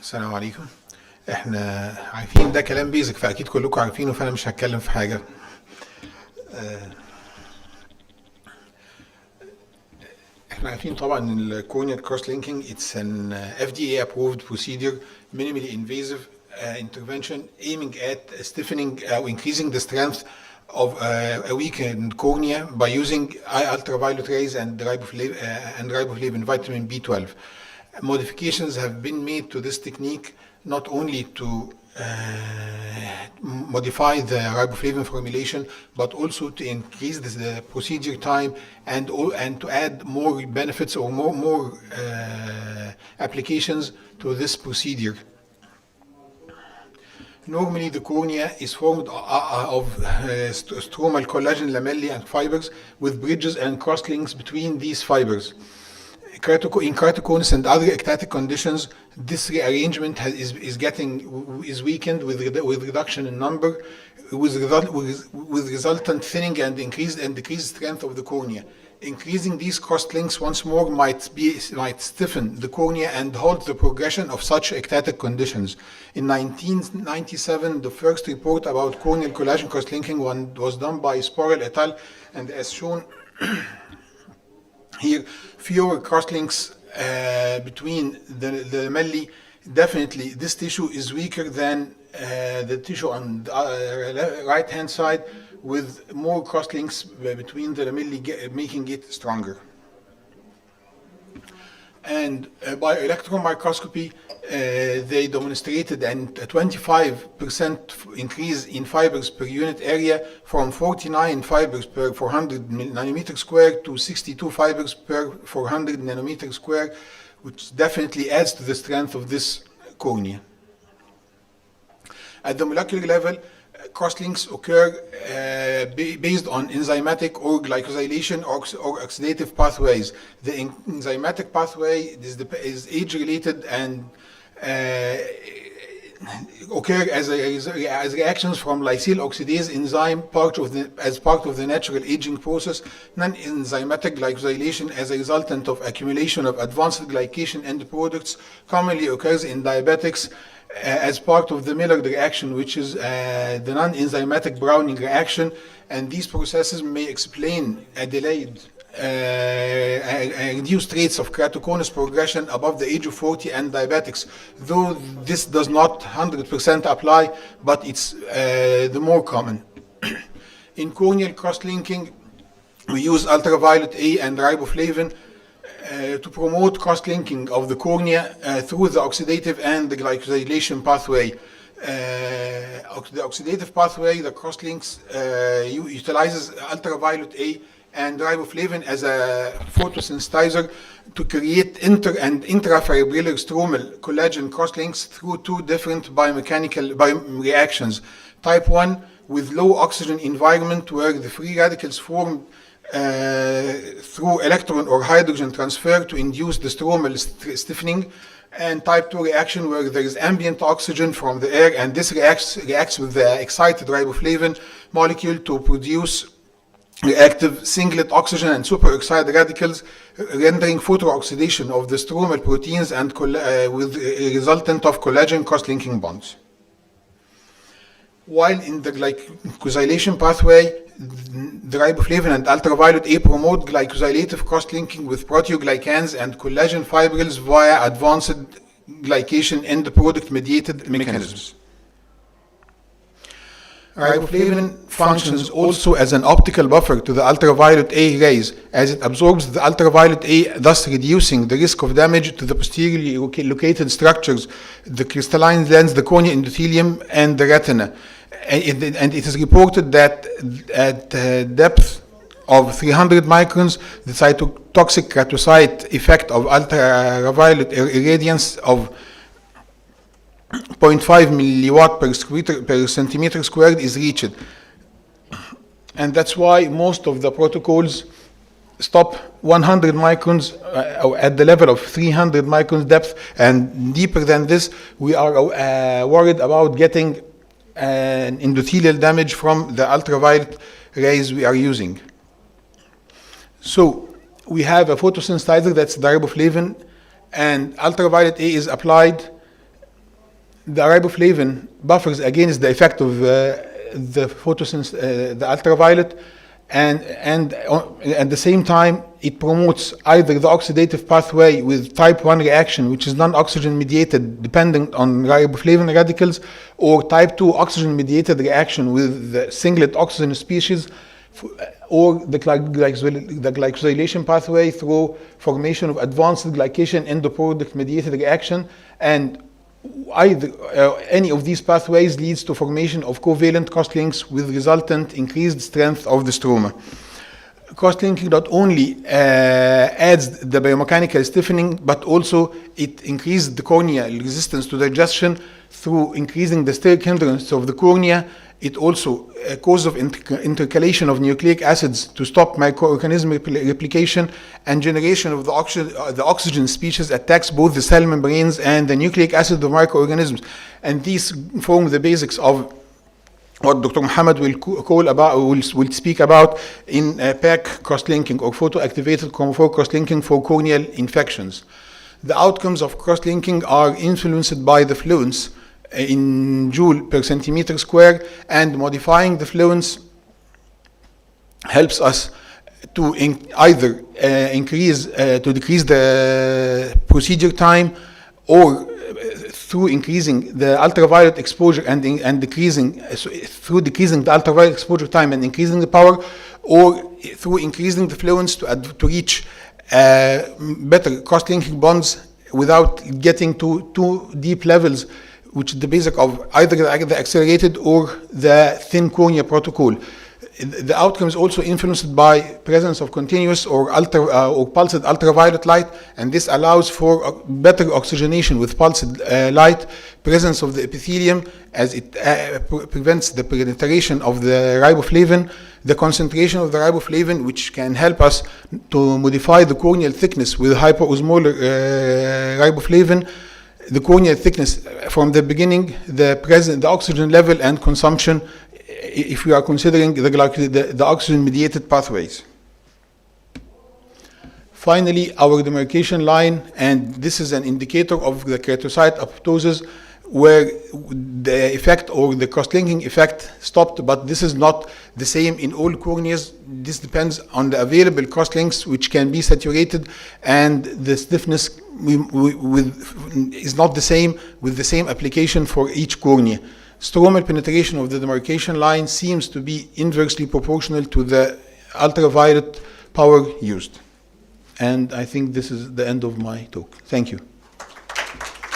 السلام عليكم. احنا عارفين ده كلام بيزك فاكيد كلكم عارفينه، فانا مش هتكلم في حاجه. احنا عارفين طبعا ان الكورنيال كروس لينكينج it's an FDA approved procedure, minimally invasive intervention aiming at stiffening or increasing the strength of a weakened cornea by using ultraviolet rays and riboflavin vitamin B12. Modifications have been made to this technique not only to modify the riboflavin formulation, but also to increase the procedure time and to add more benefits or more applications to this procedure. Normally, the cornea is formed of stromal collagen lamellae and fibers with bridges and crosslinks between these fibers. In keratoconus and other ectatic conditions, this rearrangement is weakened with reduction in number, with resultant thinning and decreased strength of the cornea. Increasing these crosslinks once more might stiffen the cornea and halt the progression of such ectatic conditions. In 1997, the first report about corneal collagen crosslinking was done by Sporel et al. And as shown here, fewer crosslinks between the lamellae. Definitely, this tissue is weaker than the tissue on the right-hand side, with more crosslinks between the lamellae, making it stronger. And by electron microscopy, they demonstrated a 25% increase in fibers per unit area, from 49 fibers per 400 nanometer square to 62 fibers per 400 nanometer square, which definitely adds to the strength of this cornea. At the molecular level, crosslinks occur based on enzymatic or glycosylation or oxidative pathways. The enzymatic pathway is age-related and occur as reactions from lysyl oxidase enzyme as part of the natural aging process. Non-enzymatic glycosylation as a resultant of accumulation of advanced glycation end products commonly occurs in diabetics as part of the Maillard reaction, which is the non-enzymatic Browning reaction, and these processes may explain a delayed reduced rates of keratoconus progression above the age of 40 and diabetics, though this does not 100% apply, but it's the more common. In corneal cross-linking, we use ultraviolet A and riboflavin to promote cross-linking of the cornea through the oxidative and the glycosylation pathway. The oxidative pathway, the crosslinks, utilizes ultraviolet A and riboflavin as a photosynthesizer to create inter and intrafibrillar stromal collagen crosslinks through two different biomechanical reactions. Type 1 with low oxygen environment, where the free radicals form through electron or hydrogen transfer to induce the stromal stiffening, and type 2 reaction where there is ambient oxygen from the air, and this reacts with the excited riboflavin molecule to produce reactive singlet oxygen and superoxide radicals, rendering photooxidation of the stromal proteins and with a resultant of collagen cross-linking bonds. While in the glycosylation pathway, the riboflavin and ultraviolet A promote glycosylative cross-linking with proteoglycans and collagen fibrils via advanced glycation end product-mediated mechanisms. Riboflavin functions also as an optical buffer to the ultraviolet A rays, as it absorbs the ultraviolet A, thus reducing the risk of damage to the posteriorly located structures, the crystalline lens, the corneal endothelium, and the retina. And it is reported that at depth of 300 microns, the cytotoxic keratocyte effect of ultraviolet irradiance of 0.5 milliwatt per centimeter squared is reached. And that's why most of the protocols stop 100 microns at the level of 300 microns depth, and deeper than this, we are worried about getting an endothelial damage from the ultraviolet rays we are using. So we have a photosynthesizer, that's the riboflavin, and ultraviolet A is applied the riboflavin buffers against the effect of the photosynthesis, the ultraviolet, and at the same time it promotes either the oxidative pathway with type 1 reaction, which is non-oxygen mediated dependent on riboflavin radicals, or type 2 oxygen mediated reaction with the singlet oxygen species, or the glycosylation pathway through formation of advanced glycation endoproduct mediated reaction. And either any of these pathways leads to formation of covalent cross-links with resultant increased strength of the stroma. Cross-linking not only adds the biomechanical stiffening, but also it increases the corneal resistance to digestion through increasing the steric hindrance of the cornea. It also causes of intercalation of nucleic acids to stop microorganism replication, and generation of the oxygen species attacks both the cell membranes and the nucleic acid of microorganisms. And these form the basics of what Dr. Mohammed will speak about in PAC cross-linking, or photoactivated chromophore cross-linking for corneal infections. The outcomes of cross-linking are influenced by the fluence in joule per centimeter square, and modifying the fluence helps us to either decrease the procedure time, or through increasing the ultraviolet exposure and decreasing the ultraviolet exposure time and increasing the power, or through increasing the fluence to reach better cross-linking bonds without getting to too deep levels, which is the basic of either the accelerated or the thin cornea protocol. The outcome is also influenced by presence of continuous or pulsed ultraviolet light, and this allows for better oxygenation with pulsed light, presence of the epithelium as it prevents the penetration of the riboflavin, the concentration of the riboflavin, which can help us to modify the corneal thickness with hyperosmolar riboflavin, the corneal thickness from the beginning, the oxygen level and consumption, if we are considering the oxygen-mediated pathways. Finally, our demarcation line, and this is an indicator of the keratocyte apoptosis, where the effect or the cross-linking effect stopped, but this is not the same in all corneas. This depends on the available cross-links, which can be saturated, and the stiffness is not the same with the same application for each cornea. Stromal penetration of the demarcation line seems to be inversely proportional to the ultraviolet power used. And I think this is the end of my talk. Thank you.